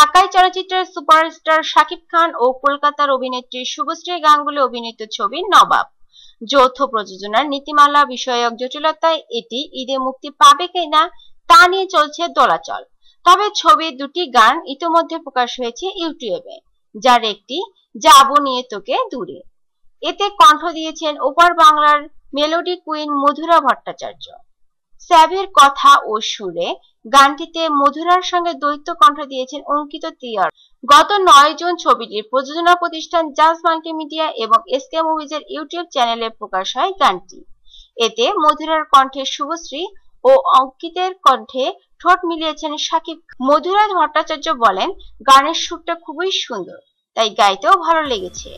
ঢাকায় চলচ্চিত্রের সুপারস্টার শাকিব খান ও কলকাতার অভিনেত্রী শুভশ্রী গাঙ্গুলী অভিনীত ছবি নবাব যৌথ প্রযোজনার নীতিমালা বিষয়ক জটিলতায় এটি ঈদে মুক্তি পাবে কিনা তা নিয়ে চলছে দোলাচল। তবে ছবির দুটি গান ইতোমধ্যে প্রকাশ হয়েছে ইউটিউবে, যার একটি যাবো নিয়ে তোকে দূরে। এতে কণ্ঠ দিয়েছেন ওপার বাংলার মেলোডি কুইন মধুরা ভট্টাচার্য। স্যাভের কথা ও সুরে গানটিতে মধুরার সঙ্গে দ্বৈত কণ্ঠ দিয়েছেন অঙ্কিত তিওয়ারি। গত 9 জুন ছবিটির প্রযোজনা প্রতিষ্ঠান জাজ মাল্টিমিডিয়া এবং এসকে মুভিজের ইউটিউব চ্যানেলে প্রকাশ হয় গানটি। এতে মধুরার কণ্ঠে শুভশ্রী ও অঙ্কিতের কণ্ঠে ঠোঁট মিলিয়েছেন শাকিব। মধুরা ভট্টাচার্য বলেন, গানের সুরটা খুবই সুন্দর, তাই গাইতেও ভালো লেগেছে।